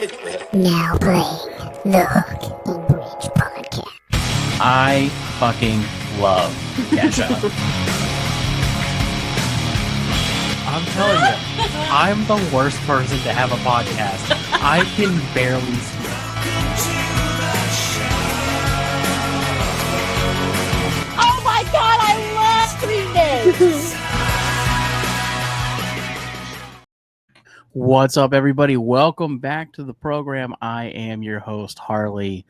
Now playing the Hook and Bridge podcast. I fucking love Kesha. I'm telling you, I'm the worst person to have a podcast. I can barely speak. Oh my god, I love Green Day! What's up, everybody? Welcome back to the program. I am your host, Harley.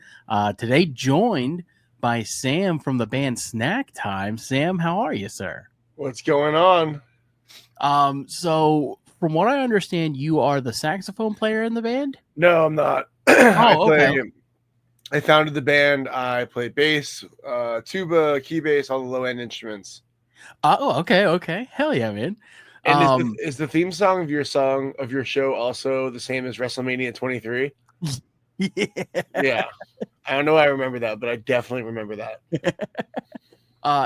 Today joined by Sam from the band Snacktime. Sam, how are you, sir? What's going on? So from what I understand, you are the saxophone player in the band? No, I'm not. Okay. I founded the band. I play bass, tuba, key bass, all the low end instruments. Okay. Hell yeah, man. And is the theme song of your show also the same as WrestleMania 23? Yeah. I don't know why I remember that, but I definitely remember that.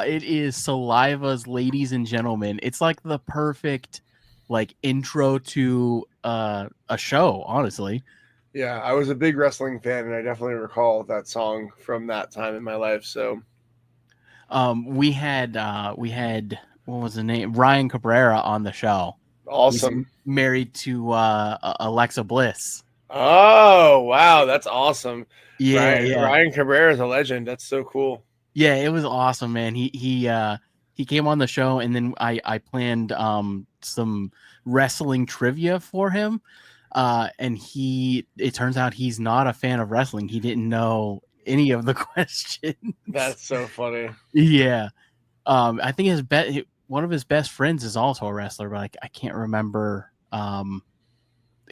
It is Saliva's Ladies and Gentlemen. It's like the perfect intro to a show, honestly. Yeah, I was a big wrestling fan, and I definitely recall that song from that time in my life. So we had what was the name? Ryan Cabrera on the show. Awesome. He's married to Alexa Bliss. Oh, wow, that's awesome. Yeah. Ryan Cabrera is a legend. That's so cool. Yeah, it was awesome, man. He came on the show, and then I planned some wrestling trivia for him. And it turns out he's not a fan of wrestling. He didn't know any of the questions. That's so funny. Yeah. I think one of his best friends is also a wrestler, but I can't remember who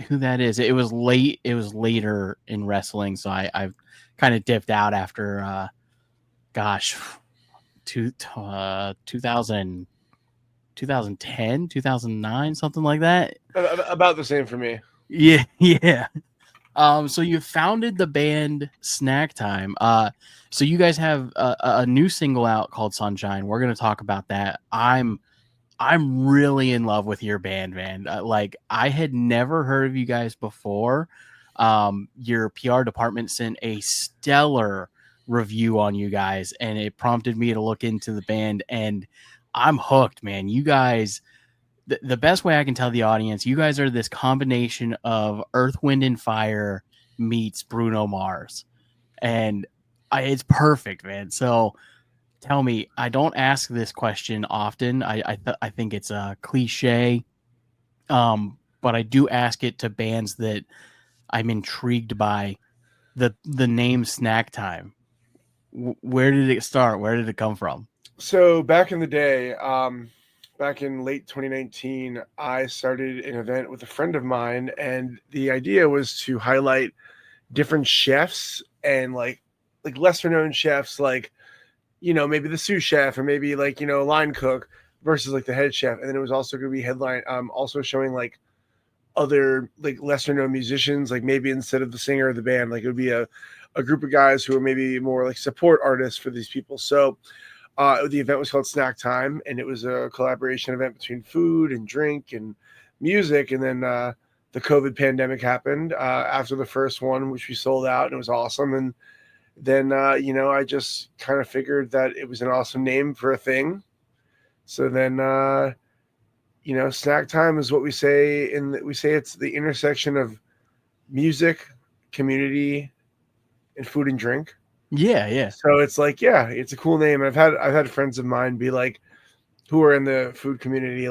that is. It was later in wrestling, so I kind of dipped out after 2010, 2009, something like that. About the same for me. Yeah. So you founded the band Snacktime. So you guys have a new single out called Sunshine. We're gonna talk about that. I'm really in love with your band, man. I had never heard of you guys before. Your PR department sent a stellar review on you guys, and it prompted me to look into the band, and I'm hooked, man. You guys. The best way I can tell the audience, you guys are this combination of Earth, Wind, and Fire meets Bruno Mars. And it's perfect, man. So tell me, I don't ask this question often. I think it's a cliche. But I do ask it to bands that I'm intrigued by. The name Snacktime. Where did it start? Where did it come from? So back in the day, back in late 2019, I started an event with a friend of mine, and the idea was to highlight different chefs and like lesser known chefs, maybe the sous chef or maybe line cook versus the head chef. And then it was also going to be headline, also showing other lesser known musicians, maybe instead of the singer of the band, it would be a group of guys who are maybe more support artists for these people. So the event was called Snack Time, and it was a collaboration event between food and drink and music. And then the COVID pandemic happened after the first one, which we sold out, and it was awesome. And then, I just kind of figured that it was an awesome name for a thing. So then, Snack Time is what we say, we say it's the intersection of music, community, and food and drink. Yeah. So it's it's a cool name. I've had friends of mine be who are in the food community,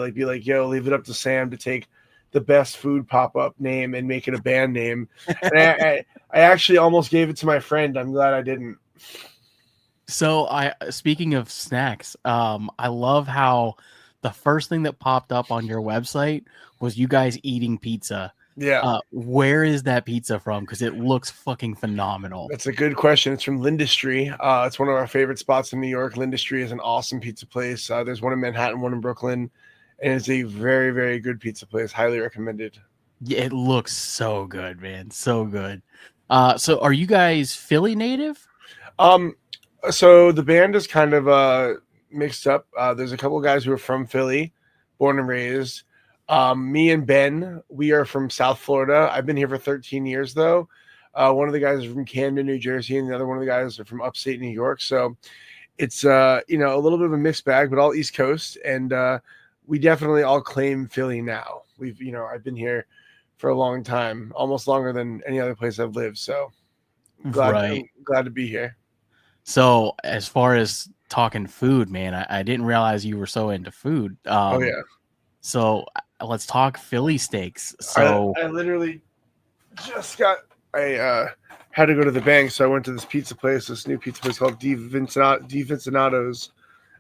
yo, leave it up to Sam to take the best food pop-up name and make it a band name. And I actually almost gave it to my friend. I'm glad I didn't. So speaking of snacks, I love how the first thing that popped up on your website was you guys eating pizza. Yeah. Where is that pizza from? Because it looks fucking phenomenal. That's a good question. It's from Lindustry. It's one of our favorite spots in New York. Lindustry is an awesome pizza place. There's one in Manhattan, one in Brooklyn, and it's a very, very good pizza place. Highly recommended. Yeah, it looks so good, man. So good. So are you guys Philly native? So the band is kind of mixed up. There's a couple of guys who are from Philly, born and raised. Me and Ben, we are from South Florida. I've been here for 13 years though. One of the guys is from Camden, New Jersey, and the other one of the guys are from upstate New York. So it's you know, a little bit of a mixed bag, but all East Coast, and we definitely all claim Philly now. We've, you know, I've been here for a long time, almost longer than any other place I've lived. So I'm Right. glad to be here. So as far as talking food, man, I didn't realize you were so into food. Oh yeah, So let's talk Philly steaks. I So I literally just got I had to go to the bank, so I went to this pizza place, this new pizza place called Di Vincinatos.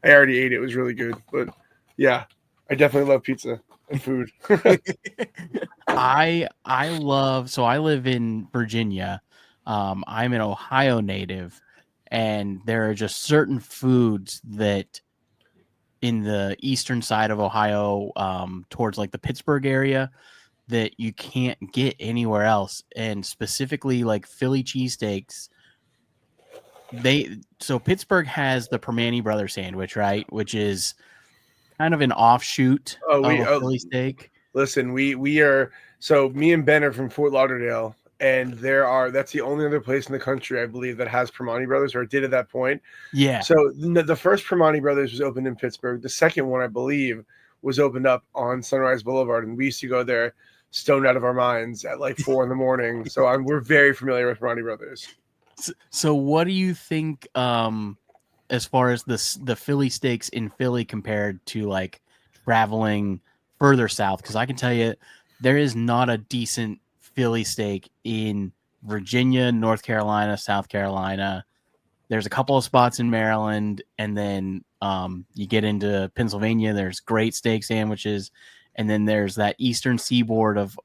I already ate it; it was really good. But yeah, I definitely love pizza and food. I love, so I live in Virginia. I'm an Ohio native, and there are just certain foods that in the eastern side of Ohio, towards like the Pittsburgh area, that you can't get anywhere else. And specifically like Philly cheesesteaks. So Pittsburgh has the Permane Brothers sandwich, right? Which is kind of an offshoot oh, of we a Philly steak. listen. We are so me and Ben are from Fort Lauderdale, and that's the only other place in the country I believe that has Permane Brothers, or it did at that point. Yeah. So the first Permane Brothers was opened in Pittsburgh. The second one, I believe, was opened up on Sunrise Boulevard, and we used to go there stoned out of our minds at like 4 in the morning. So we're very familiar with Permane Brothers. So what do you think as far as the Philly steaks in Philly compared to like traveling further south? Because I can tell you there is not a decent Philly steak in Virginia, North Carolina, South Carolina. There's a couple of spots in Maryland, and then you get into Pennsylvania, there's great steak sandwiches, and then there's that eastern seaboard of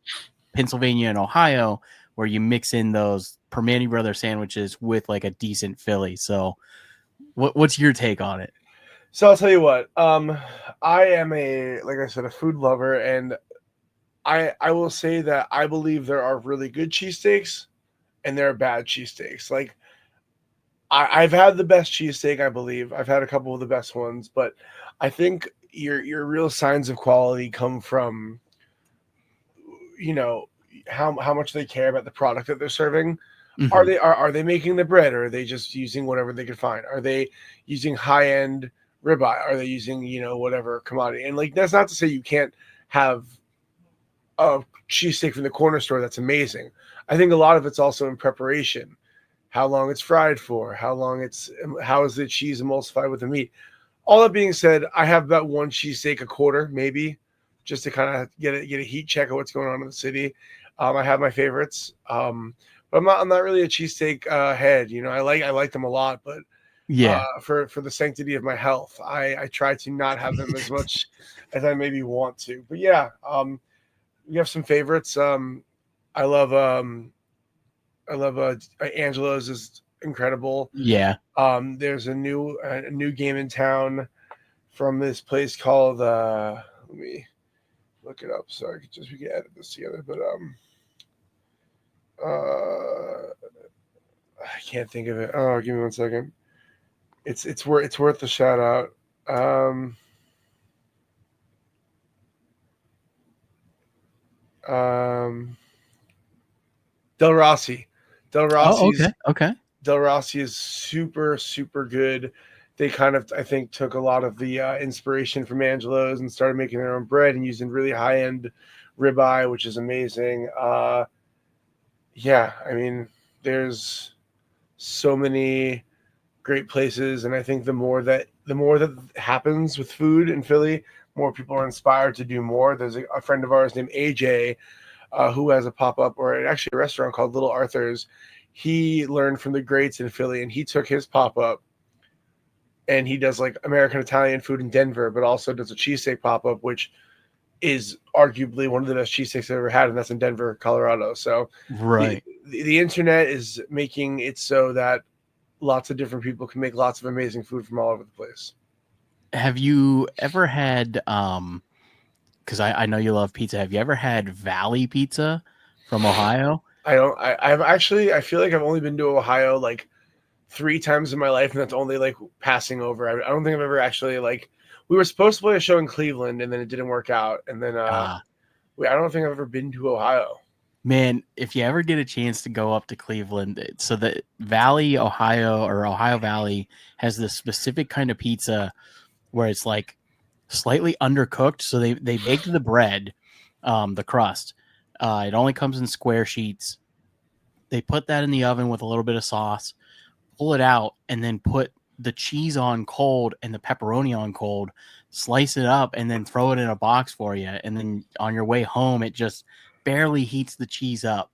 Pennsylvania and Ohio where you mix in those Permane Brothers sandwiches with like a decent Philly. So what's your take on it? So I'll tell you what. I am like I said, a food lover, and I will say that I believe there are really good cheesesteaks and there are bad cheesesteaks. Like I've had the best cheesesteak, I believe. I've had a couple of the best ones, but I think your real signs of quality come from, you know, how much they care about the product that they're serving. Mm-hmm. Are they making the bread, or are they just using whatever they could find? Are they using high end ribeye? Are they using, you know, whatever commodity? And like that's not to say you can't have a cheesesteak from the corner store that's amazing. I think a lot of it's also in preparation, how long it's fried for, how is the cheese emulsified with the meat. All that being said, I have about one cheesesteak a quarter, maybe, just to kind of get a heat check of what's going on in the city. I have my favorites, but I'm not really a cheesesteak head. You know, I like them a lot, but Yeah. for the sanctity of my health, I try to not have them as much as I maybe want to. But yeah, we have some favorites. I love Angelo's is incredible. Yeah. There's a new game in town from this place called let me look it up so we can edit this together. But I can't think of it. Oh, give me 1 second. It's worth the shout out. Del Rossi. Oh, okay. Okay. Del Rossi is super, super good. They kind of, I think, took a lot of the inspiration from Angelo's and started making their own bread and using really high end ribeye, which is amazing. Yeah, I mean, there's so many great places, and I think the more that happens with food in Philly, more people are inspired to do more. There's a friend of ours named AJ who has a pop-up, or actually a restaurant called Little Arthur's. He learned from the greats in Philly, and he took his pop-up and he does like American Italian food in Denver, but also does a cheesesteak pop-up, which is arguably one of the best cheesesteaks I've ever had, and that's in Denver, Colorado. So Right. the internet is making it so that lots of different people can make lots of amazing food from all over the place. Have you ever had because I know you love pizza, have you ever had Valley Pizza from Ohio? I feel like I've only been to Ohio like 3 times in my life, and that's only like passing over. I don't think I've ever actually, like, we were supposed to play a show in Cleveland and then it didn't work out, and then I don't think I've ever been to Ohio. Man, if you ever get a chance to go up to Cleveland, so the Valley, Ohio, or Ohio Valley has this specific kind of pizza where it's like slightly undercooked. So they bake the bread, the crust. It only comes in square sheets. They put that in the oven with a little bit of sauce, pull it out, and then put the cheese on cold and the pepperoni on cold, slice it up, and then throw it in a box for you. And then on your way home, it just barely heats the cheese up,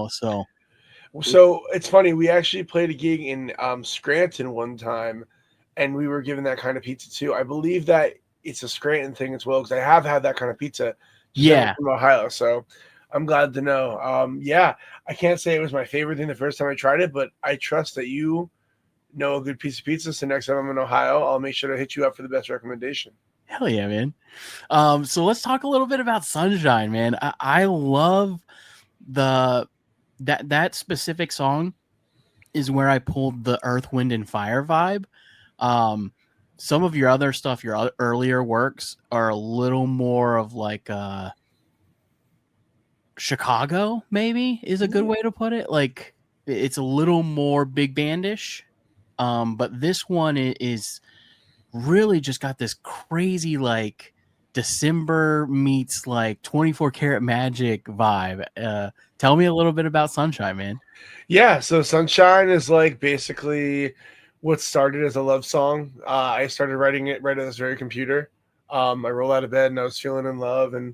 So So it's funny. We actually played a gig in Scranton one time, and we were given that kind of pizza too. I believe that it's a Scranton thing as well because I have had that kind of pizza. Just never yeah, from Ohio. So I'm glad to know. Yeah, I can't say it was my favorite thing the first time I tried it, but I trust that you know a good piece of pizza. So next time I'm in Ohio, I'll make sure to hit you up for the best recommendation. hell yeah, man. So let's talk a little bit about Sunshine, man. I love that specific song is where I pulled the Earth, Wind, and Fire vibe. Some of your other stuff, your earlier works, are a little more of like Chicago, maybe is a good way to put it. Like it's a little more big bandish. But this one is really just got this crazy like December meets like 24 karat magic vibe. Tell me a little bit about Sunshine, man. Yeah, so Sunshine is like basically what started as a love song. I started writing it right at this very computer. I rolled out of bed and I was feeling in love, and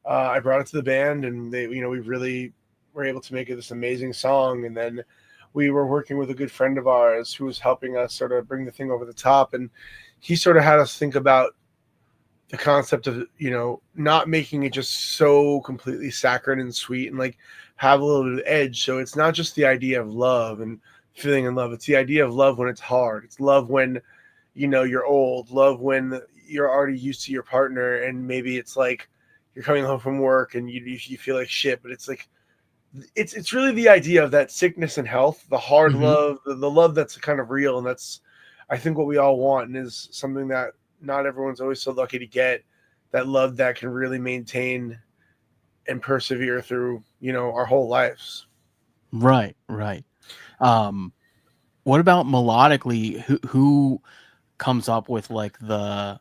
I brought it to the band, and we really were able to make it this amazing song. And then we were working with a good friend of ours who was helping us sort of bring the thing over the top, and he sort of had us think about the concept of not making it just so completely saccharine and sweet and like have a little bit of edge. So it's not just the idea of love and feeling in love, it's the idea of love when it's hard. It's love when you're old, love when you're already used to your partner, and maybe it's like you're coming home from work and you feel like shit, but it's like it's really the idea of that sickness and health, the hard Mhm. love, the love that's kind of real. And that's, I think, what we all want, and is something that not everyone's always so lucky to get, that love that can really maintain and persevere through our whole lives. Right. What about melodically? Who comes up with like the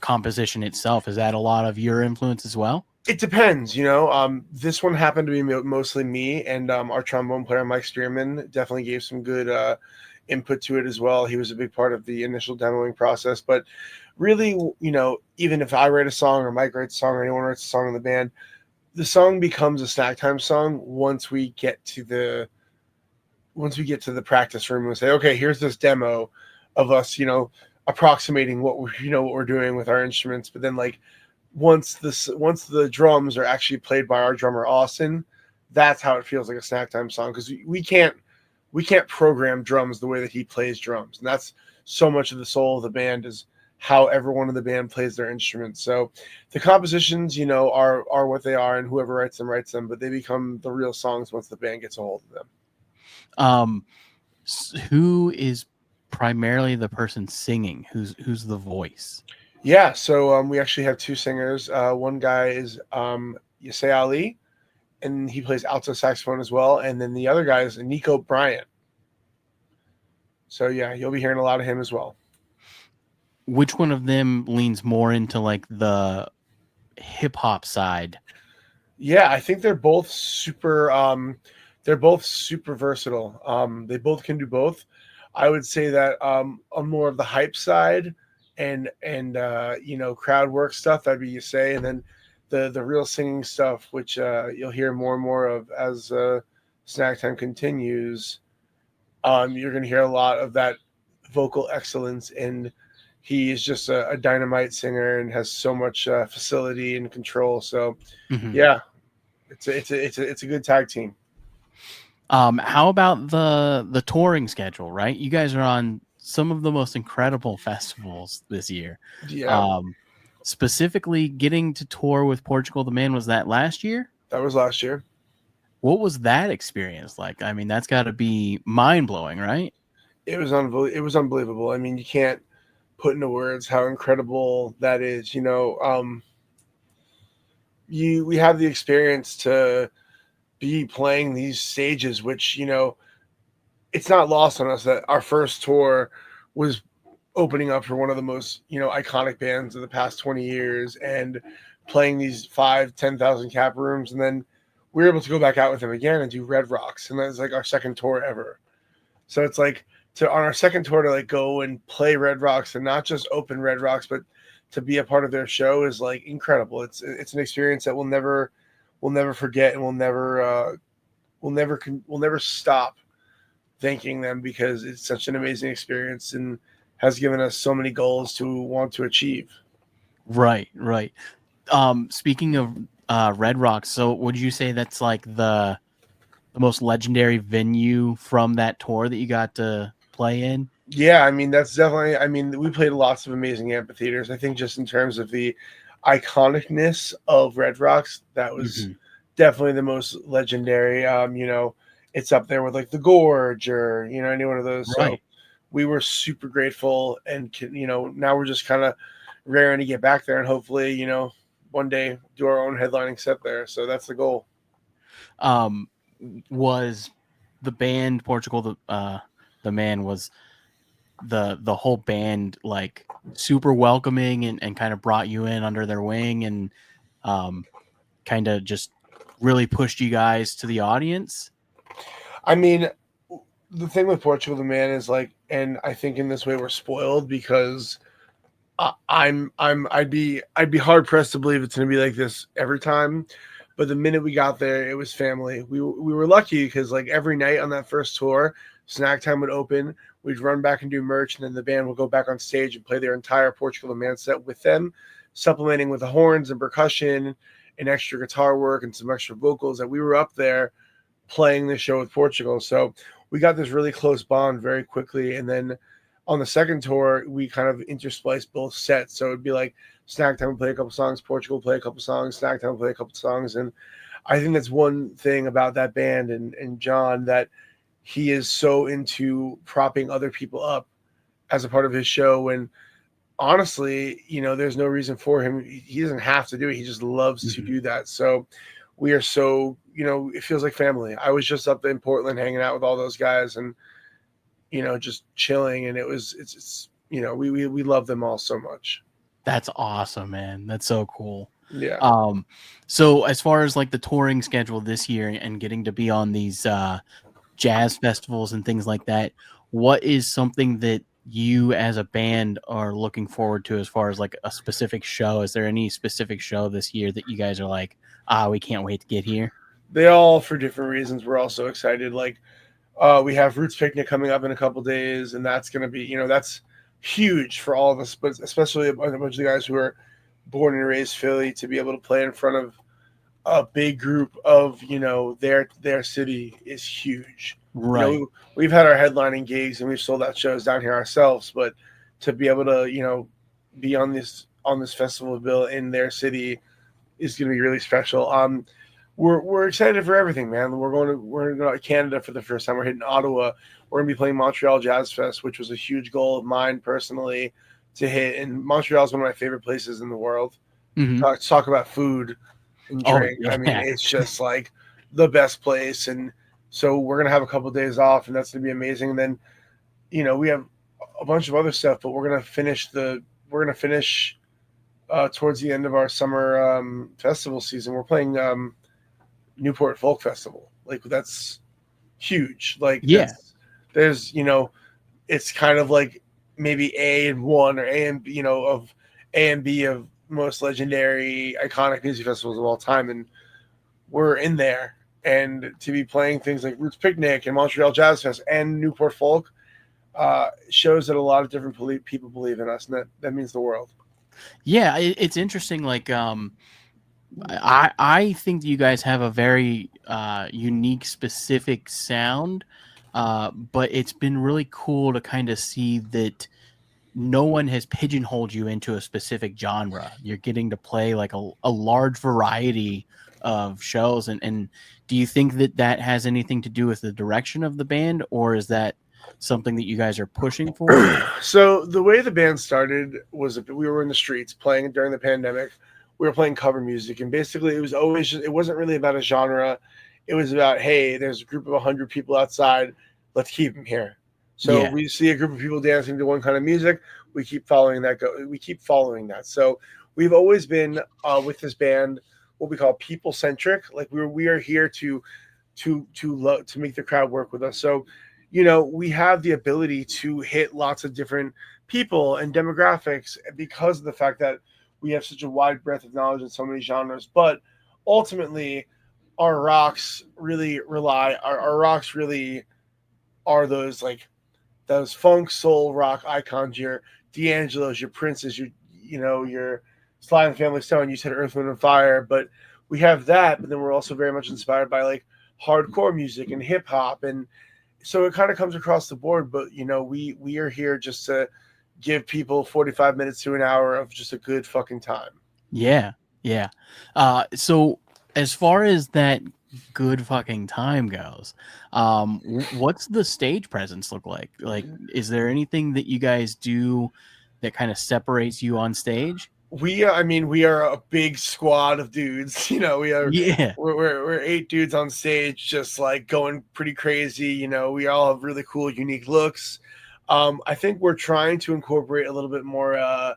composition itself? Is that a lot of your influence as well? It depends. This one happened to be mostly me, and our trombone player Mike Stearman definitely gave some good input to it as well. He was a big part of the initial demoing process. But really, even if I write a song or Mike writes a song or anyone writes a song in the band, the song becomes a snack time song once we get to the practice room and say, okay, here's this demo of us, approximating what we're doing with our instruments. But then like once the drums are actually played by our drummer Austin, that's how it feels like a snack time song, because we can't program drums the way that he plays drums, and that's so much of the soul of the band is how everyone in the band plays their instruments. So the compositions, are what they are, and whoever writes them, but they become the real songs once the band gets a hold of them. Who is primarily the person singing? Who's the voice? Yeah, so we actually have two singers. One guy is Yasei Ali, and he plays alto saxophone as well. And then the other guy is Nico Bryant. So yeah, you'll be hearing a lot of him as well. Which one of them leans more into like the hip hop side? Yeah, I think they're both super versatile. They both can do both. I would say that on more of the hype side and crowd work stuff, that'd be Yasei, and then the real singing stuff, which you'll hear more and more of as Snack Time continues. You're going to hear a lot of that vocal excellence, and he is just a dynamite singer and has so much facility and control. So, yeah, it's a good tag team. How about the touring schedule? Right, you guys are on some of the most incredible festivals this year. Yeah, Specifically, getting to tour with Portugal the Man, was that last year? that was last year. What was that experience like? I mean, that's got to be mind blowing, right? It was unbelievable. I mean, you can't put into words how incredible that is. we have the experience to be playing these stages, which, it's not lost on us that our first tour was opening up for one of the most, iconic bands of the past 20 years and playing these 5,000-10,000 cap rooms. And then we were able to go back out with them again and do Red Rocks. And that's like our second tour ever. So it's like on our second tour to like go and play Red Rocks and not just open Red Rocks, but to be a part of their show is like incredible. It's an experience that we'll never forget, and we'll never stop thanking them, because it's such an amazing experience and has given us so many goals to want to achieve. Right. Speaking of Red Rocks, so would you say that's like the most legendary venue from that tour that you got to play in? Yeah, I mean, that's definitely, we played lots of amazing amphitheaters. I think just in terms of the iconicness of Red Rocks, that was definitely the most legendary. It's up there with like the Gorge or, any one of those. Right. So we were super grateful, and, now we're just kind of raring to get back there and hopefully, one day do our own headlining set there. So that's the goal. Was the band Portugal the Man, was the whole band like super welcoming and kind of brought you in under their wing and kind of just really pushed you guys to the audience? I mean, the thing with Portugal the Man is like, and I think in this way we're spoiled, because I'd be hard pressed to believe it's going to be like this every time. But the minute we got there, it was family. We were lucky because like every night on that first tour, Snacktime would open. We'd run back and do merch, and then the band would go back on stage and play their entire Portugal the Man set with them, supplementing with the horns and percussion and extra guitar work and some extra vocals. And we were up there playing the show with Portugal. So we got this really close bond very quickly. And then on the second tour, we kind of interspliced both sets. So it'd be like Snacktime would play a couple songs, Portugal would play a couple songs, Snacktime would play a couple songs. And I think that's one thing about that band and John, that he is so into propping other people up as a part of his show. And honestly, there's no reason for him. He doesn't have to do it. He just loves to do that. So we are so, it feels like family. I was just up in Portland hanging out with all those guys and, just chilling. And it's we love them all so much. That's awesome, man. That's so cool. Yeah. So as far as like the touring schedule this year and getting to be on these jazz festivals and things like that, what is something that you as a band are looking forward to as far as like a specific show? Is there any specific show this year that you guys are like, we can't wait to get here? They all, for different reasons, we're all so excited. Like we have Roots Picnic coming up in a couple days, and that's going to be, that's huge for all of us, but especially a bunch of the guys who are born and raised Philly, to be able to play in front of a big group of, their city is huge. Right. We've had our headlining gigs and we've sold out shows down here ourselves, but to be able to, be on this festival bill in their city is going to be really special. We're excited for everything, man. We're going to Canada for the first time. We're hitting Ottawa. We're going to be playing Montreal Jazz Fest, which was a huge goal of mine personally to hit. And Montreal is one of my favorite places in the world. Talk about food and drink. Yeah. I mean, it's just like the best place. And so we're going to have a couple of days off, and that's going to be amazing. And then, we have a bunch of other stuff, but we're going to finish towards the end of our summer festival season. We're playing Newport Folk Festival. Like, that's huge. Like, yeah, there's, it's kind of like maybe A and one or A and B, of A and B of most legendary, iconic music festivals of all time. And we're in there. And to be playing things like Roots Picnic and Montreal Jazz Fest and Newport Folk shows that a lot of different people believe in us, and that means the world. Yeah, it's interesting. Like, I think you guys have a very unique, specific sound, but it's been really cool to kind of see that no one has pigeonholed you into a specific genre. You're getting to play like a large variety of shows. And do you think that has anything to do with the direction of the band, or is that something that you guys are pushing for? So the way the band started was we were in the streets playing during the pandemic. we were playing cover music, and basically it was always it wasn't really about a genre. It was about, hey, there's a group of 100 people outside, let's keep them here. So Yeah. we see a group of people dancing to one kind of music, we keep following that. We keep following that. So we've always been with this band what we call people centric. Like we are here to make the crowd work with us. So we have the ability to hit lots of different people and demographics because of the fact that we have such a wide breadth of knowledge in so many genres. But ultimately, our rocks really are those like those funk soul rock icons, your D'Angelo's, your Prince's, your Sly and Family Stone. You said Earth, Wind and Fire, but we have that. But then we're also very much inspired by like hardcore music and hip hop, and so it kind of comes across the board. But we are here just to give people 45 minutes to an hour of just a good fucking time. Yeah. So as far as that good fucking time goes, what's the stage presence look like? Like, is there anything that you guys do that kind of separates you on stage? We are a big squad of dudes. We're 8 dudes on stage, just like going pretty crazy. We all have really cool, unique looks. I think we're trying to incorporate a little bit more,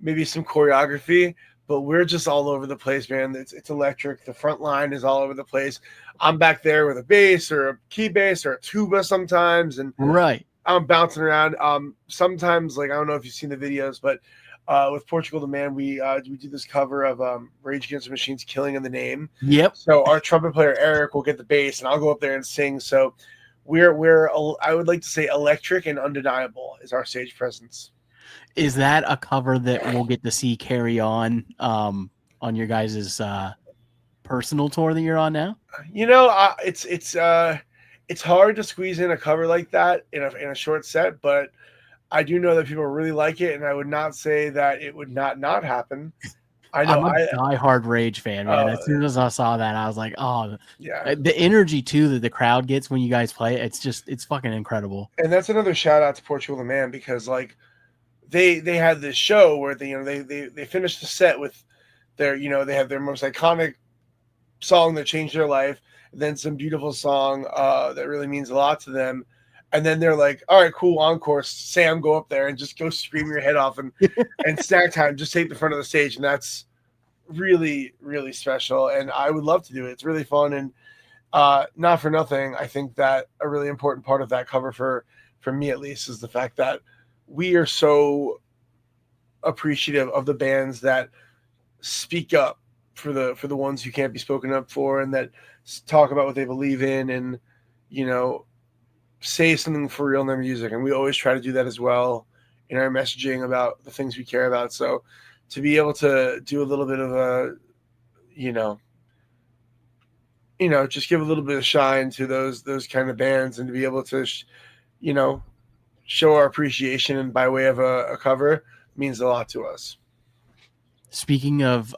maybe some choreography, but we're just all over the place, man. It's electric. The front line is all over the place. I'm back there with a bass or a key bass or a tuba sometimes, and Right. I'm bouncing around. Sometimes, like, I don't know if you've seen the videos, but with Portugal the Man, we do this cover of Rage Against the Machine's "Killing in the Name." Yep. So our trumpet player Eric will get the bass, and I'll go up there and sing. So we're I would like to say electric and undeniable is our stage presence. Is that a cover that we'll get to see carry on your guys' personal tour that you're on now? It's hard to squeeze in a cover like that in a short set, but I do know that people really like it, and I would not say that it would not happen. I know. I'm a diehard Rage fan, man. As soon as I saw that, I was like, oh, yeah. The energy too that the crowd gets when you guys play, it's fucking incredible. And that's another shout out to Portugal the Man, because like they had this show where they finished the set with their they have their most iconic song that changed their life, then some beautiful song that really means a lot to them, and then they're like, all right, cool, encore. Sam, go up there and just go scream your head off, and Snacktime just take the front of the stage, and that's really, really special. And I would love to do it. It's really fun, and not for nothing, I think that a really important part of that cover for me at least is the fact that we are so appreciative of the bands that speak up for the ones who can't be spoken up for, and that talk about what they believe in, and say something for real in their music. And we always try to do that as well in our messaging about the things we care about. So to be able to do a little bit of a just give a little bit of shine to those kind of bands, and to be able to show our appreciation and by way of a cover means a lot to us. Speaking of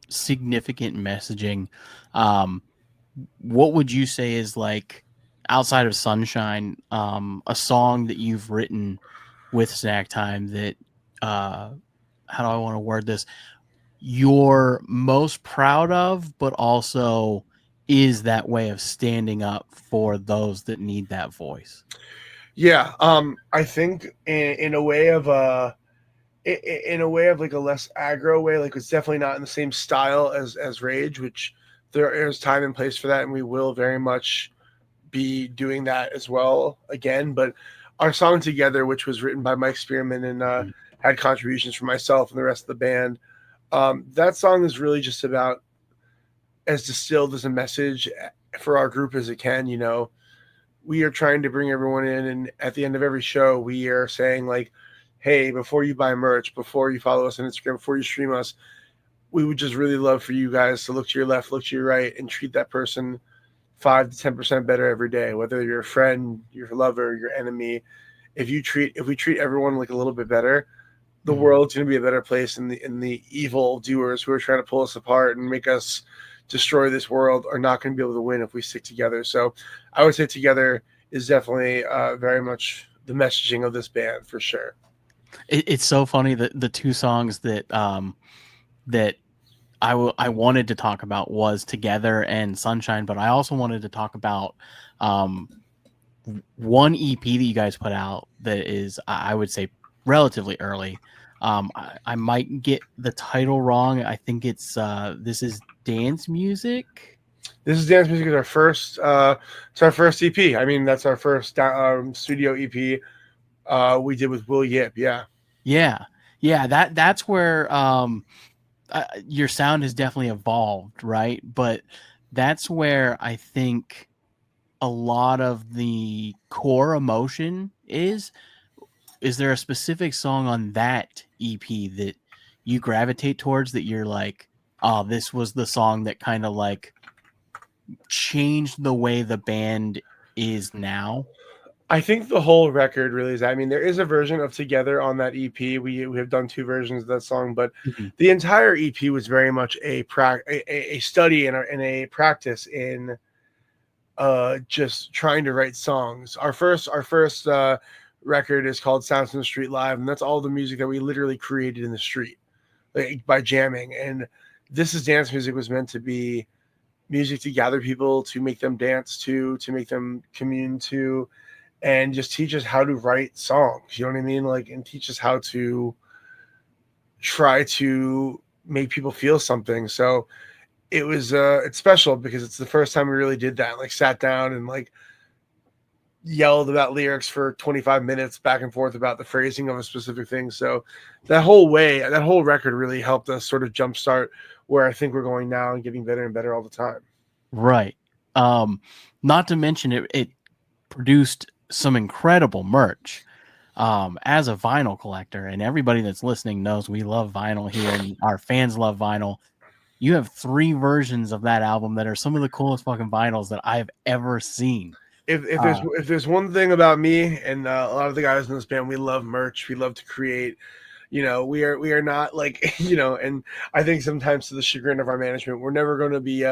significant messaging, what would you say is, like, outside of Sunshine, a song that you've written with Snacktime that how do I want to word this, you're most proud of, but also is that way of standing up for those that need that voice? Yeah, I think in a way of like a less aggro way, like it's definitely not in the same style as Rage, which there is time and place for that, and we will very much be doing that as well again. But our song Together, which was written by Mike Spearman and had contributions from myself and the rest of the band, that song is really just about as distilled as a message for our group as it can. We are trying to bring everyone in, and at the end of every show, we are saying, like, hey, before you buy merch, before you follow us on Instagram, before you stream us, we would just really love for you guys to look to your left, look to your right, and treat that person 5 to 10% better every day, whether you're a friend, your lover, your enemy. If we treat everyone like a little bit better, the world's going to be a better place, and the evil doers who are trying to pull us apart and make us destroy this world are not going to be able to win if we stick together. So I would say Together is definitely very much the messaging of this band for sure. It's so funny that the two songs that that I wanted to talk about was Together and Sunshine, but I also wanted to talk about one EP that you guys put out that is, I would say, relatively early. I might get the title wrong. I think it's This Is Dance Music. This is Dance Music is our first. It's our first EP. I mean, that's our first studio EP. We did with Will Yip. Yeah. Yeah. That's where your sound has definitely evolved, right? But that's where I think a lot of the core emotion is. Is there a specific song on that EP that you gravitate towards that you're like, oh, this was the song that kind of like changed the way the band is now? I think the whole record really is. I mean, there is a version of Together on that EP. We have done 2 versions of that song, but the entire EP was very much a study and a practice in just trying to write songs. Our first record is called Sounds from the Street Live, and that's all the music that we literally created in the street, like by jamming. And This Is Dance Music was meant to be music to gather people, to make them dance to make them commune to, and just teach us how to write songs. You know what I mean? Like, and teach us how to try to make people feel something. So it was it's special because it's the first time we really did that. Like, sat down and like yelled about lyrics for 25 minutes back and forth about the phrasing of a specific thing. So that whole record really helped us sort of jumpstart where I think we're going now and getting better and better all the time. Right. Not to mention it produced some incredible merch. As a vinyl collector, and everybody that's listening knows we love vinyl here and our fans love vinyl. You have 3 versions of that album that are some of the coolest fucking vinyls that I've ever seen. If there's one thing about me and a lot of the guys in this band, we love merch. We love to create. You know, we are not like, you know, and I think sometimes to the chagrin of our management, we're never going to be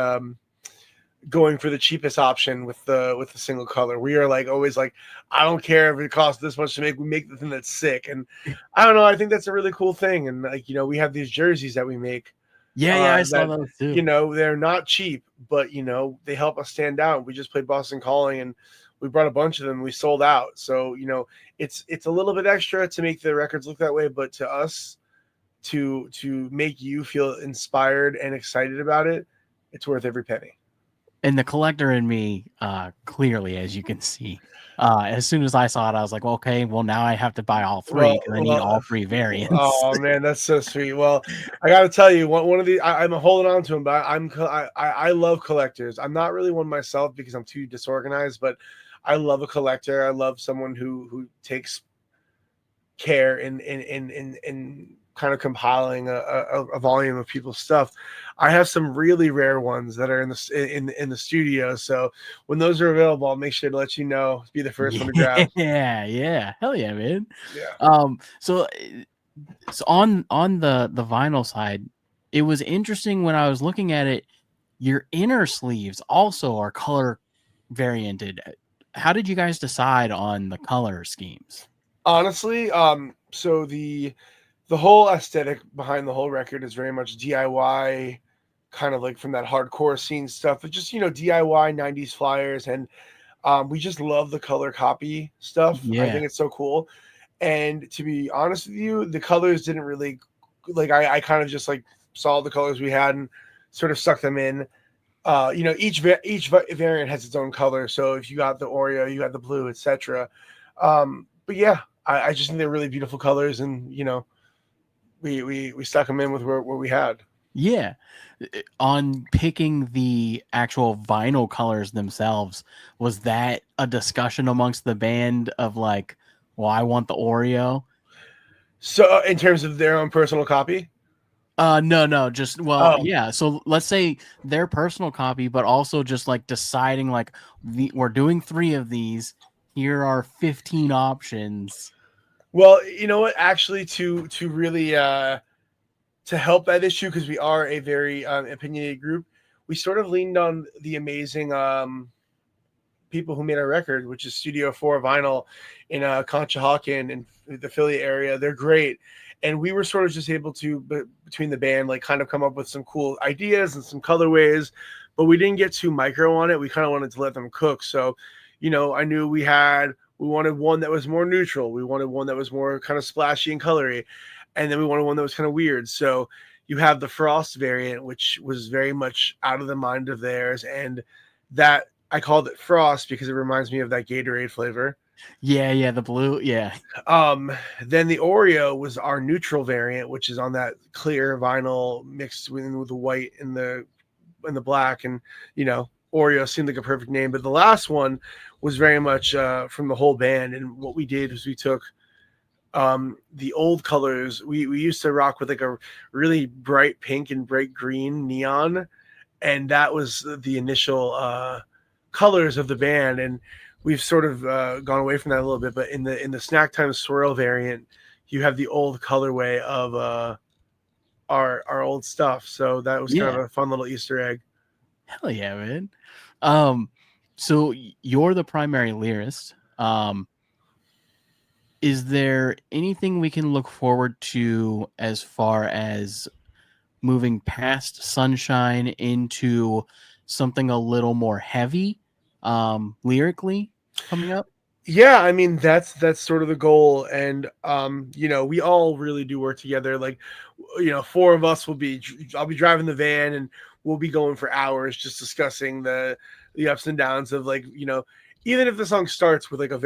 going for the cheapest option with the single color. We are like always like, I don't care if it costs this much to make. We make the thing that's sick, and I don't know. I think that's a really cool thing. And like, you know, we have these jerseys that we make. Yeah, I saw those too. You know, they're not cheap, but you know, they help us stand out. We just played Boston Calling, and we brought a bunch of them. We sold out. So you know, it's a little bit extra to make the records look that way, but to us, to make you feel inspired and excited about it, it's worth every penny. And the collector in me, clearly, as you can see, as soon as I saw it, I was like, well, okay, well, now I have to buy all 3 because I need all 3 variants. Oh man, that's so sweet. Well, I got to tell you, one of the I'm holding on to them, but I love collectors. I'm not really one myself because I'm too disorganized, but I love a collector. I love someone who takes care in kind of compiling a volume of people's stuff. I have some really rare ones that are in the studio. So when those are available, I'll make sure to let you know. Be the first one to grab. Yeah, hell yeah, man. Yeah. So on the vinyl side, it was interesting when I was looking at it. Your inner sleeves also are color varianted. How did you guys decide on the color schemes? Honestly, so the whole aesthetic behind the whole record is very much DIY, kind of like from that hardcore scene stuff, but just, you know, DIY 90s flyers. And we just love the color copy stuff. Yeah. I think it's so cool. And to be honest with you, the colors didn't really like, I kind of just like saw the colors we had and sort of stuck them in. You know, each variant has its own color. So if you got the Oreo, you got the blue, etc. But yeah, I just think they're really beautiful colors, and you know, we stuck them in with what we had. Yeah. On picking the actual vinyl colors themselves, was that a discussion amongst the band of like, well, I want the Oreo? So in terms of their own personal copy? No, just, well, yeah. So let's say their personal copy, but also just like deciding like we're doing 3 of these. Here are 15 options. Well, you know what? Actually, to really to help that issue, because we are a very opinionated group, we sort of leaned on the amazing people who made our record, which is Studio 4 Vinyl in Conshohocken in the Philly area. They're great. and we were sort of just able to, between the band, like kind of come up with some cool ideas and some colorways, but we didn't get too micro on it. We kind of wanted to let them cook. So, I knew we wanted one that was more neutral. We wanted one that was more kind of splashy and colory. And then we wanted one that was kind of weird. So you have the Frost variant, which was very much out of the mind of theirs. And that I called it Frost because it reminds me of that Gatorade flavor. Yeah, the blue. Yeah. Then the Oreo was our neutral variant, which is on that clear vinyl mixed with the white and the black. And, Oreo seemed like a perfect name. But the last one was very much from the whole band. And what we did was we took the old colors. We used to rock with like a really bright pink and bright green neon, and that was the initial colors of the band. And we've sort of gone away from that a little bit, but in the Snacktime swirl variant, you have the old colorway of our old stuff. So that was kind of a fun little Easter egg. Hell yeah, man. So you're the primary lyricist. Is there anything we can look forward to as far as moving past Sunshine into something a little more heavy, lyrically coming up? Yeah, I mean that's sort of the goal, and we all really do work together. Like, four of us I'll be driving the van, and we'll be going for hours just discussing the ups and downs of, like, even if the song starts with like a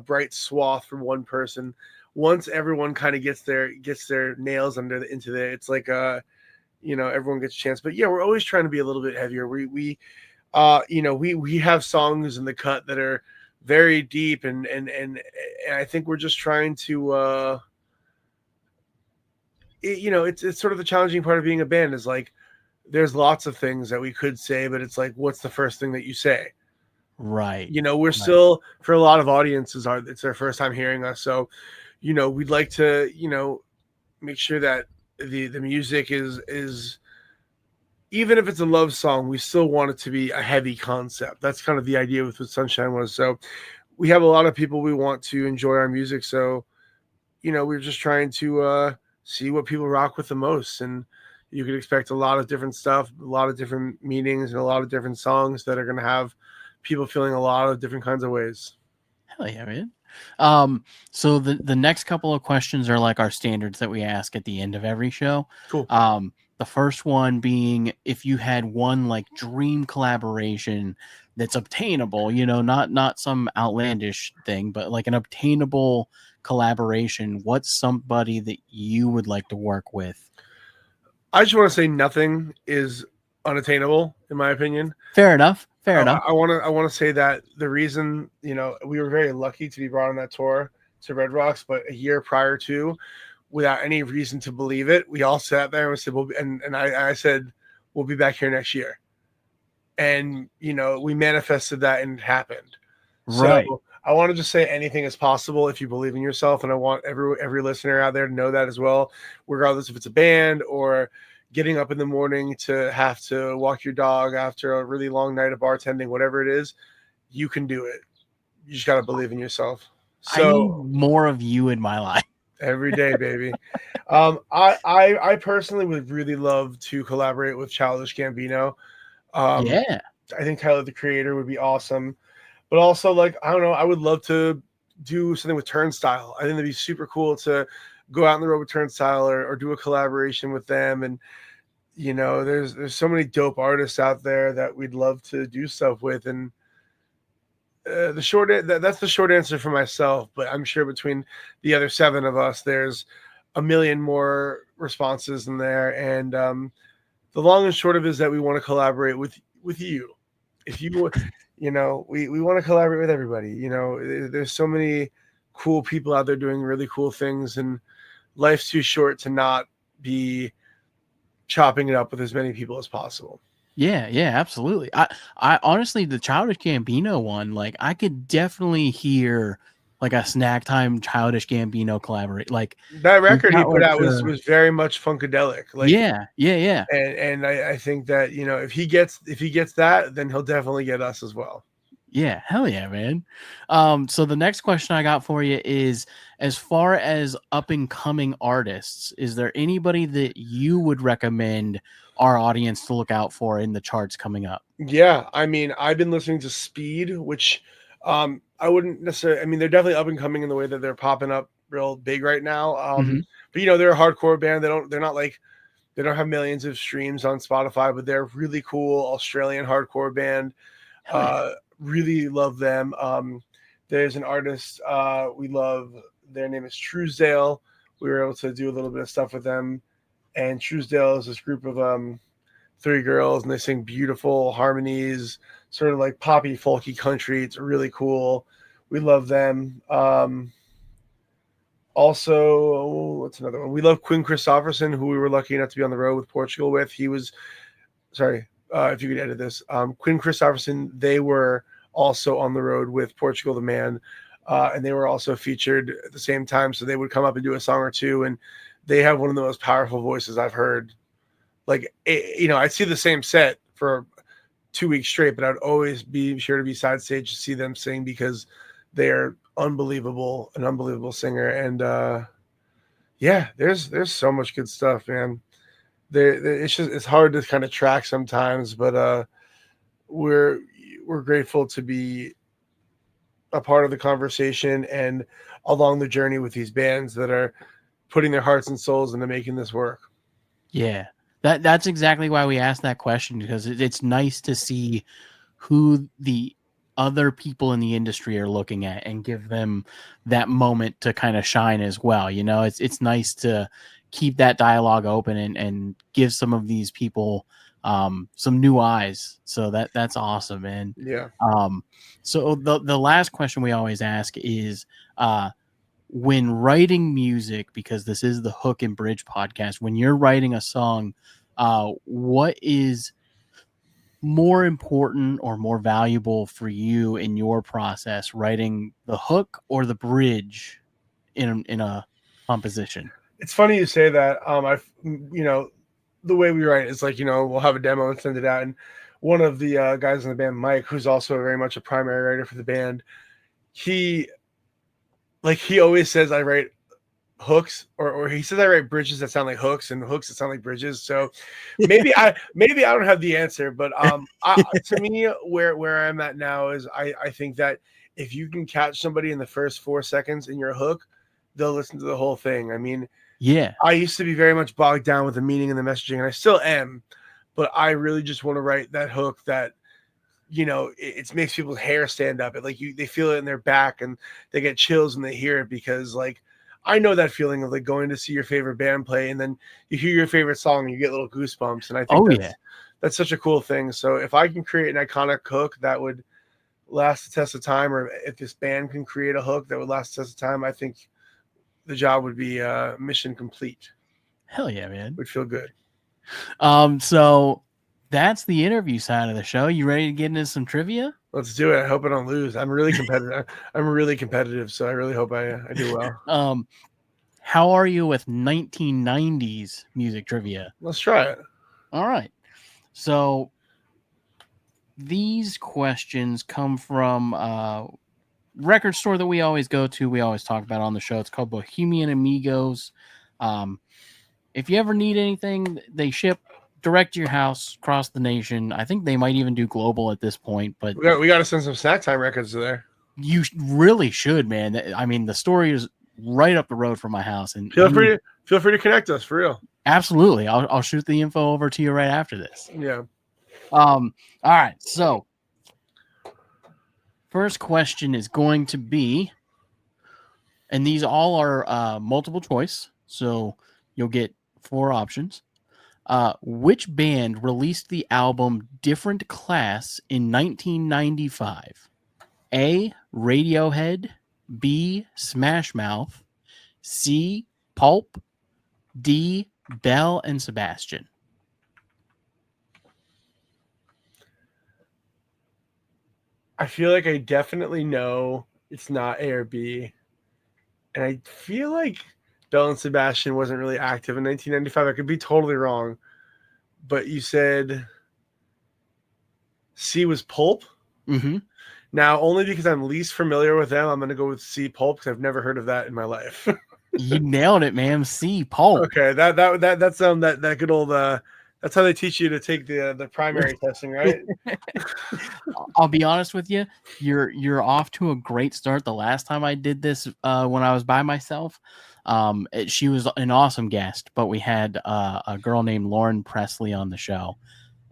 bright swath from one person, once everyone kind of gets their nails into there, it's like everyone gets a chance. But yeah, we're always trying to be a little bit heavier. We have songs in the cut that are very deep, and I think we're just trying to it's sort of the challenging part of being a band is like there's lots of things that we could say, but it's like, what's the first thing that you say? Right. We're still, for a lot of audiences, it's their first time hearing us. So, we'd like to, make sure that the music is, even if it's a love song, we still want it to be a heavy concept. That's kind of the idea with what Sunshine was. So we have a lot of people we want to enjoy our music. So, we're just trying to see what people rock with the most. And you could expect a lot of different stuff, a lot of different meanings, and a lot of different songs that are going to have people feeling a lot of different kinds of ways. Hell yeah, man. So the next couple of questions are like our standards that we ask at the end of every show. Cool. The first one being, if you had one like dream collaboration that's obtainable, not some outlandish thing, but like an obtainable collaboration, what's somebody that you would like to work with? I just want to say nothing is unattainable, in my opinion. Fair enough. I want to say that the reason, we were very lucky to be brought on that tour to Red Rocks, but a year prior to, without any reason to believe it, we all sat there and we said, I said, we'll be back here next year. And, we manifested that and it happened. Right. So I want to just say anything is possible if you believe in yourself. And I want every listener out there to know that as well, regardless if it's a band or getting up in the morning to have to walk your dog after a really long night of bartending, whatever it is, you can do it. You just got to believe in yourself. So I need more of you in my life. Every day, baby. I personally would really love to collaborate with Childish Gambino. Yeah. I think Tyler, the Creator, would be awesome. But also, like, I don't know, I would love to do something with Turnstile. I think that'd be super cool to go out on the road with Turnstile or do a collaboration with them. And, there's so many dope artists out there that we'd love to do stuff with. And that's the short answer for myself. But I'm sure between the other 7 of us, there's a million more responses in there. And the long and short of it is that we want to collaborate with you. If you, we want to collaborate with everybody. There's so many cool people out there doing really cool things, and life's too short to not be chopping it up with as many people as possible. Yeah, absolutely. I honestly, the Childish Gambino one, like, I could definitely hear like a Snacktime Childish Gambino collaborate. Like that record he put out was very much funkadelic. Like, yeah. And I think that if he gets that, then he'll definitely get us as well. Yeah, hell yeah, man. So the next question I got for you is, as far as up and coming artists, is there anybody that you would recommend our audience to look out for in the charts coming up? Yeah, I mean, I've been listening to Speed, which I wouldn't necessarily. I mean, they're definitely up and coming in the way that they're popping up real big right now. Mhm. But they're a hardcore band. They're not like they don't have millions of streams on Spotify, but they're a really cool Australian hardcore band. Hell yeah. Really love them. There's an artist we love. Their name is Truesdale. We were able to do a little bit of stuff with them, and Truesdale is this group of 3 girls, and they sing beautiful harmonies, sort of like poppy, folky country. It's really cool. We love them. Also, what's another one? We love Quinn Christopherson, who we were lucky enough to be on the road with Portugal with. He was, sorry, if you could edit this. Quinn Christopherson, they were also on the road with Portugal the Man, and they were also featured at the same time. So they would come up and do a song or two, and they have one of the most powerful voices I've heard. Like, I'd see the same set for 2 weeks straight, but I'd always be sure to be side stage to see them sing because they're an unbelievable singer. And yeah, there's so much good stuff, man. It's hard to kind of track sometimes, but we're grateful to be a part of the conversation and along the journey with these bands that are putting their hearts and souls into making this work. Yeah. That's exactly why we asked that question, because it's nice to see who the other people in the industry are looking at and give them that moment to kind of shine as well. It's nice to keep that dialogue open and give some of these people some new eyes. So that's awesome, man. Yeah. So the last question we always ask is, when writing music, because this is the Hook and Bridge podcast, when you're writing a song, what is more important or more valuable for you in your process, writing the hook or the bridge in a composition? It's funny you say that. The way we write is like, we'll have a demo and send it out. And one of the guys in the band, Mike, who's also very much a primary writer for the band, he always says I write hooks, or he says I write bridges that sound like hooks and hooks that sound like bridges. So maybe I don't have the answer, but to me, where I'm at now is I think that if you can catch somebody in the first 4 seconds in your hook, they'll listen to the whole thing. I mean, Yeah. I used to be very much bogged down with the meaning and the messaging, and I still am, but I really just want to write that hook that it makes people's hair stand up. They feel it in their back and they get chills when they hear it, because I know that feeling of like going to see your favorite band play and then you hear your favorite song and you get little goosebumps. And I think that's such a cool thing. So if I can create an iconic hook that would last the test of time, or if this band can create a hook that would last the test of time, I think the job would be mission complete. Hell yeah, man. Would feel good. So that's the interview side of the show. You ready to get into some trivia? Let's do it. I hope I don't lose. I'm really competitive. So I really hope I do well. How are you with 1990s music trivia? Let's try it. All right. So these questions come from a record store that we always go to. We always talk about on the show. It's called Bohemian Amigos. If you ever need anything, they ship direct to your house across the nation. I think they might even do global at this point, but we got to send some Snacktime records to there. You really should, man. I mean, the story is right up the road from my house, and feel free to connect us for real. Absolutely, I'll shoot the info over to you right after this. Yeah. All right. So, first question is going to be, and these all are multiple choice, so you'll get 4 options. Which band released the album Different Class in 1995? A, Radiohead, B, Smash Mouth, C, Pulp, D, Belle and Sebastian. I feel like I definitely know it's not A or B. And I feel like Belle and Sebastian wasn't really active in 1995. I could be totally wrong. But you said C was Pulp? Mm-hmm. Now, only because I'm least familiar with them, I'm going to go with C Pulp because I've never heard of that in my life. You nailed it, man. C Pulp. Okay, that's that good old that's how they teach you to take the primary testing, right? I'll be honest with you. You're off to a great start. The last time I did this, when I was by myself, she was an awesome guest, but we had a girl named Lauren Presley on the show,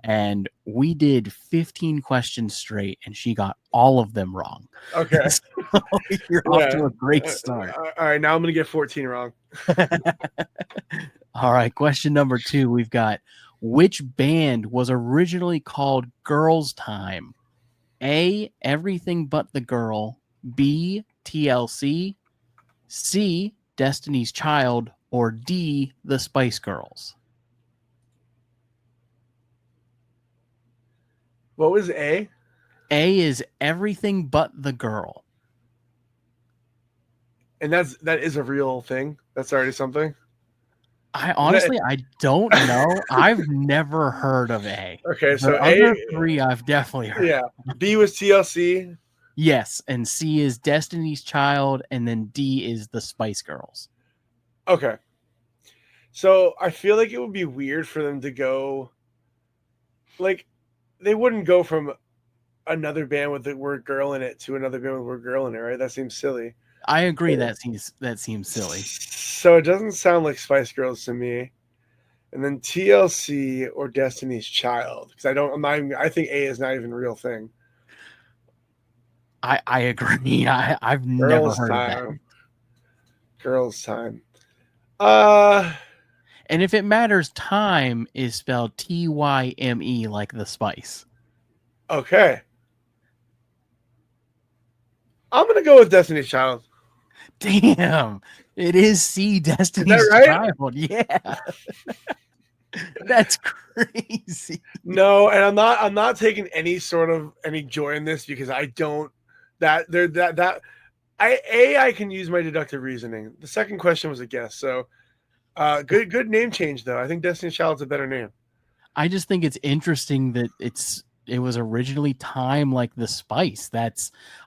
and we did 15 questions straight, and she got all of them wrong. Okay, So you're off to a great start. All right, now I'm gonna get 14 wrong. All right, question number 2. We've got, which band was originally called Girls Time? A, Everything But the Girl. B, TLC. C, Destiny's Child. Or D, the Spice Girls. What was A? A is Everything But the Girl. And that is a real thing. That's already something. I don't know. I've never heard of A. Okay, so the other 3 I've definitely heard. Yeah, B was TLC. Yes, and C is Destiny's Child, and then D is the Spice Girls. Okay. So I feel like it would be weird for them to go, like, they wouldn't go from another band with the word girl in it to another band with the word girl in it, right? That seems silly. I agree. That seems silly. So it doesn't sound like Spice Girls to me. And then TLC or Destiny's Child, because I think A is not even a real thing. I agree. I've never heard of that. Girls Time. And if it matters, time is spelled Tyme, like the spice. Okay. I'm gonna go with Destiny's Child. Damn, it is C, Destiny's right? Child. Yeah, that's crazy. No, and I'm not taking any joy in this because I don't. I can use my deductive reasoning. The second question was a guess, so good name change though. I think Destiny's Child's a better name. I just think it's interesting that it was originally time, like the spice.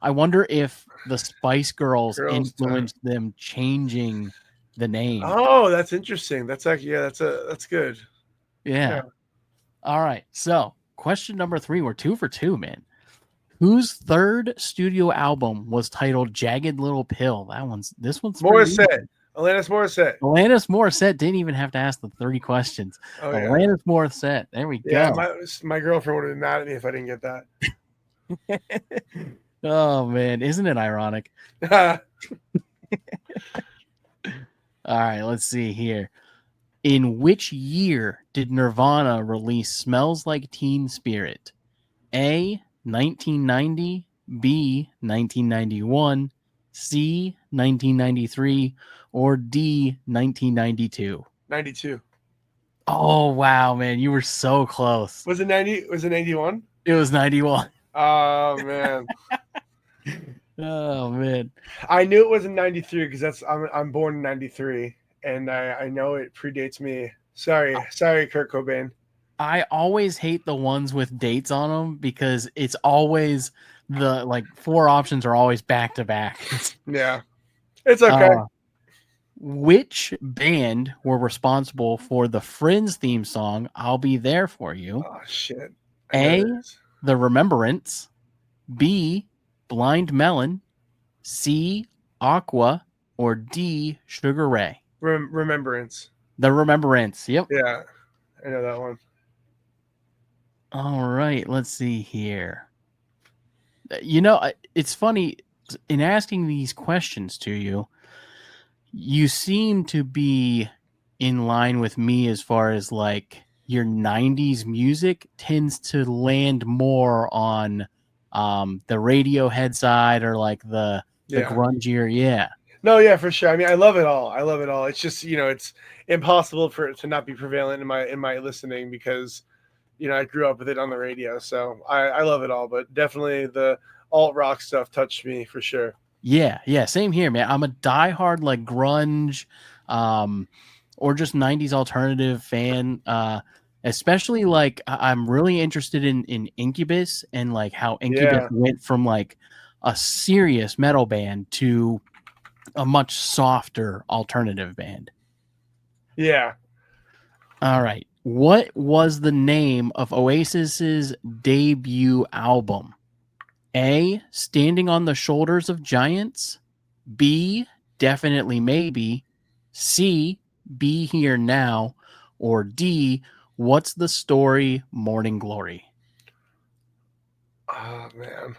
I wonder if the Spice Girls influenced them changing the name. Oh, that's interesting. That's actually that's good. Yeah. All right. So question number 3. We're 2 for 2, man. Whose third studio album was titled Jagged Little Pill? This one's Morissette. Alanis Morissette. Alanis Morissette didn't even have to ask the 30 questions. Oh, yeah. Alanis Morissette. There we go. Yeah, my girlfriend would have been mad at me if I didn't get that. Oh, man. Isn't it ironic? All right. Let's see here. In which year did Nirvana release Smells Like Teen Spirit? A, 1990. B, 1991. C, 1993. Or D, 1992? 92. Oh, wow, man. You were so close. Was it 90? Was it 91? It was 91. Oh, man. Oh, man. I knew it was in 93 because I'm born in 93, and I know it predates me. Sorry, Kurt Cobain. I always hate the ones with dates on them because it's always the 4 options are always back to back. Yeah. It's okay. Which band were responsible for the Friends theme song, I'll Be There For You? Oh, shit. A, The Remembrance. B, Blind Melon. C, Aqua. Or D, Sugar Ray? Remembrance. The Remembrance. Yep. Yeah, I know that one. All right. Let's see here. You know, it's funny in asking these questions to you. You seem to be in line with me as far as your 90s music tends to land more on the Radiohead side or the grungier. Yeah. No, yeah, for sure. I mean, I love it all. It's just, it's impossible for it to not be prevalent in my listening because, I grew up with it on the radio. So I love it all, but definitely the alt rock stuff touched me for sure. Yeah, same here, man. I'm a diehard grunge, or just 90s alternative fan. especially like I'm really interested in Incubus and like how Incubus Yeah. went from like a serious metal band to a much softer alternative band. Yeah. All right. What was the name of Oasis's debut album? A, Standing on the Shoulders of Giants. B, Definitely Maybe. C, Be Here Now. Or D, What's the Story, Morning Glory? Oh man.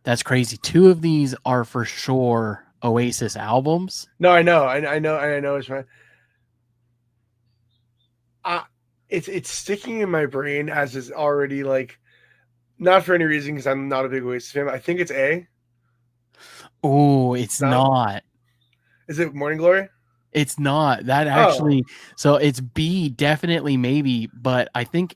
That's crazy. Two of these are for sure Oasis albums. No, I know. I know it's right. It's sticking in my brain as is already like not for any reason because I'm not a big Oasis fan. I think it's A. Oh, it's No? not. Is it Morning Glory? It's not. That Oh. actually, so it's B, Definitely Maybe, but I think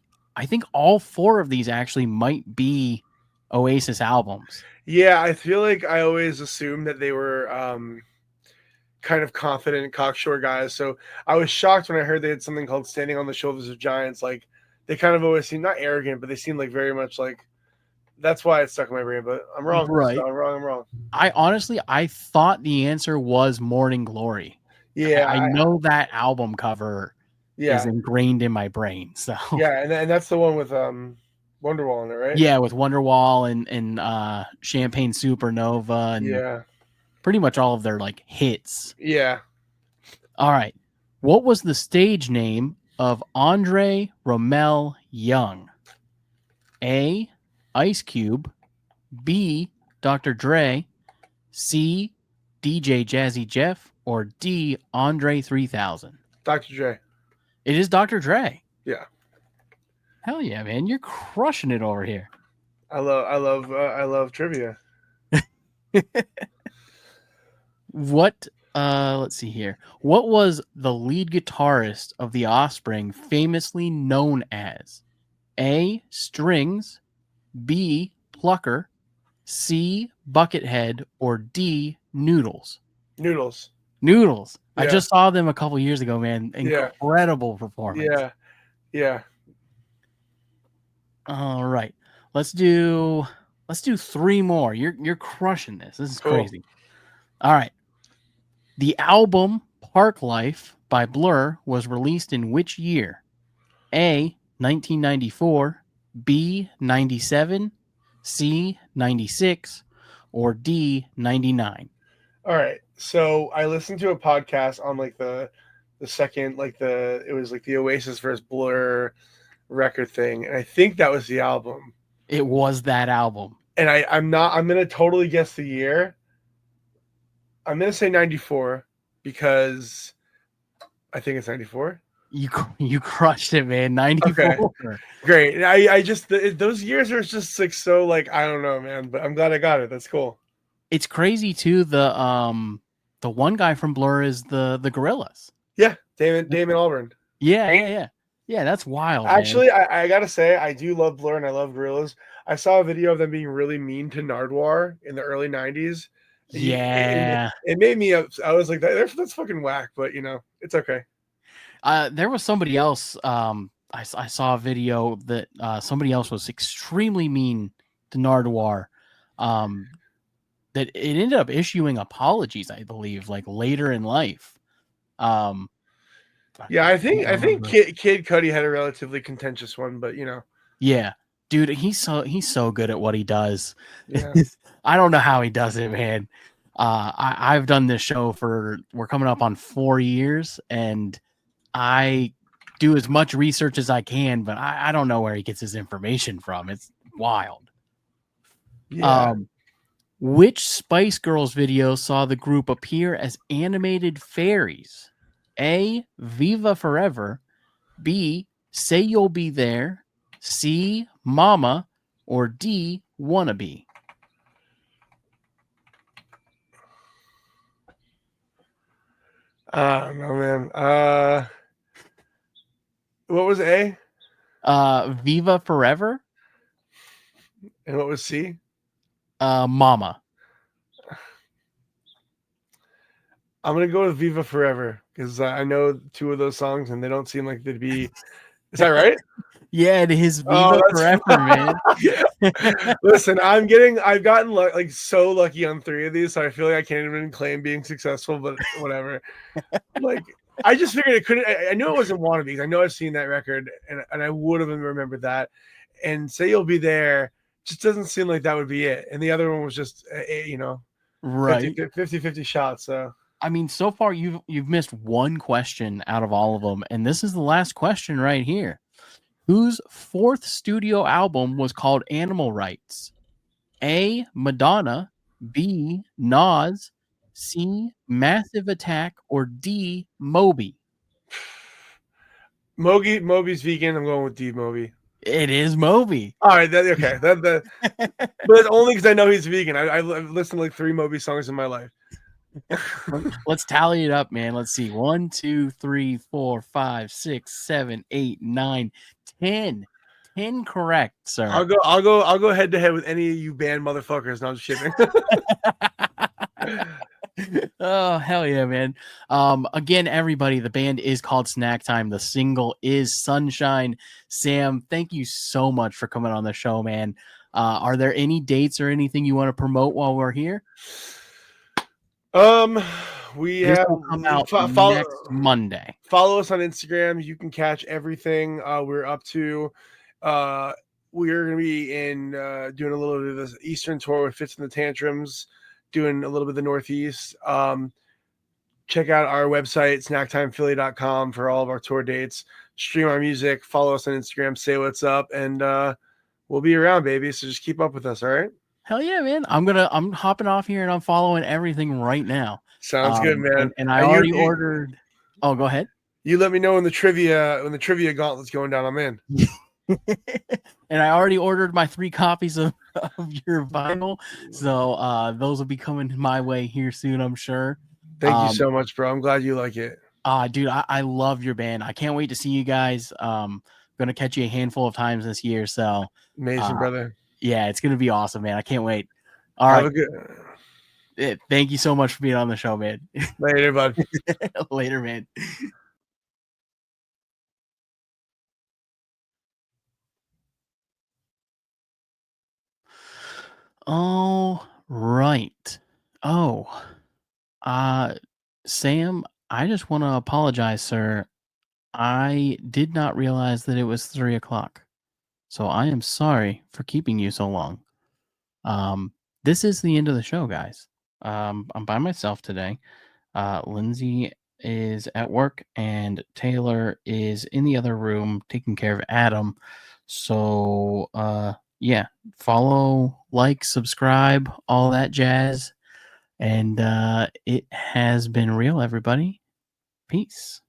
all four of these actually might be Oasis albums. Yeah, I feel like I always assumed that they were kind of confident cocksure guys. So I was shocked when I heard they had something called Standing on the Shoulders of Giants. Like they kind of always seem not arrogant, but they seem like very much like that's why it's stuck in my brain. But I'm wrong. Right. So I'm wrong. I honestly thought the answer was Morning Glory. Yeah. I know that album cover Yeah. is ingrained in my brain. So Yeah, and that's the one with Wonderwall in it, right? yeah, with Wonderwall and Champagne Supernova and Yeah. pretty much all of their like hits. Yeah. All right. What was the stage name of Andre Rommel Young? A, Ice Cube. B, Dr. Dre. C, DJ Jazzy Jeff. Or D, Andre 3000? Dr. Dre. It is Dr. Dre. Yeah. Hell yeah, man. You're crushing it over here. I love trivia. What let's see here. What was the lead guitarist of The Offspring famously known as? A, Strings. B, Plucker. C, Buckethead. Or D, Noodles? Noodles. Noodles. I Yeah. just saw them a couple years ago, man. Yeah. Incredible performance. Yeah. Yeah. All right. Let's do three more. You're crushing this. This is Cool. crazy. All right. The album Park Life by Blur was released in which year? A, 1994, B, 97, C, 96, or D, 99? All right. So I listened to a podcast on like the second it was like the Oasis versus Blur record thing, and I think that was the album. It was that album. And I'm gonna totally guess the year. I'm gonna say 94 because I think it's 94. You crushed it, man. 94. Okay. Great. I just those years are just like so like I don't know, man. But I'm glad I got it. That's cool. It's crazy too. The one guy from Blur is the Gorillas. Yeah, Damon Albarn. Yeah. That's wild. Actually, man. I gotta say I do love Blur and I love Gorillaz. I saw a video of them being really mean to Nardwuar in the early 90s. Yeah. It made me up. I was like, that's fucking whack, but you know, it's okay. There was somebody else. I saw a video that somebody else was extremely mean to Nardwuar. That it ended up issuing apologies, I believe, like later in life. Yeah, I think Kid Cudi had a relatively contentious one, but you know. Yeah, dude, he's so good at what he does. Yeah. I don't know how he does it, man. I've done this show we're coming up on 4 years, and I do as much research as I can, but I don't know where he gets his information from. It's wild. Yeah. Which Spice Girls video saw the group appear as animated fairies? A, Viva Forever. B, Say You'll Be There. C, Mama. Or D, Wannabe? No, man. What was A? Viva Forever. And what was C? Mama. I'm gonna go with Viva Forever. because I know 2 of those songs and they don't seem like they'd be. Is that right? Yeah, it is Oh, Viva that's Forever, man. Listen, I've gotten like so lucky on 3 of these, so I feel like I can't even claim being successful, but whatever. Like, I just figured it couldn't. I knew it wasn't Wannabes. I know I've seen that record, and I would have remembered that. And Say You'll Be There just doesn't seem like that would be it. And the other one was just, Right. 50 shots. So I mean, so far you've missed one question out of all of them, and this is the last question right here. Whose 4th studio album was called Animal Rights? A. Madonna, B. Nas, C. Massive Attack, or D. Moby? Moby's vegan. I'm going with D Moby. It is Moby. All right, okay. But it's only because I know he's vegan. I've listened to like 3 Moby songs in my life. Let's tally it up, man. Let's see. 1, 2, 3, 4, 5, 6, 7, 8, 9, 10. 10 correct, sir. I'll go head to head with any of you band motherfuckers. No, I'm just kidding. Oh, hell yeah, man. Again, everybody, the band is called Snacktime. The single is Sunshine. Sam, thank you so much for coming on the show, man. Are there any dates or anything you want to promote while we're here? We This have will come out next Monday. Follow us on Instagram. You can catch everything we're up to. We're gonna be in doing a little bit of this Eastern tour with Fits and the Tantrums, doing a little bit of the Northeast. Check out our website, snacktimephilly.com, for all of our tour dates. Stream our music, follow us on Instagram, say what's up, and we'll be around, baby. So just keep up with us, all right? Hell yeah, man. I'm hopping off here and I'm following everything right now. Sounds good, man. And I already ordered. Oh, go ahead. You let me know when the trivia gauntlet's going down. I'm in. And I already ordered my 3 copies of your vinyl. So those will be coming my way here soon, I'm sure. Thank you so much, bro. I'm glad you like it. Dude, I love your band. I can't wait to see you guys. Gonna catch you a handful of times this year. So amazing, brother. Yeah, it's gonna be awesome, man. I can't wait. All right. Thank you so much for being on the show, man. Later, bud. Later, man. All right. Oh, Sam, I just want to apologize, sir. I did not realize that it was 3 o'clock. So I am sorry for keeping you so long. This is the end of the show, guys. I'm by myself today. Lindsay is at work and Taylor is in the other room taking care of Adam. So yeah, follow, like, subscribe, all that jazz. And it has been real, everybody. Peace.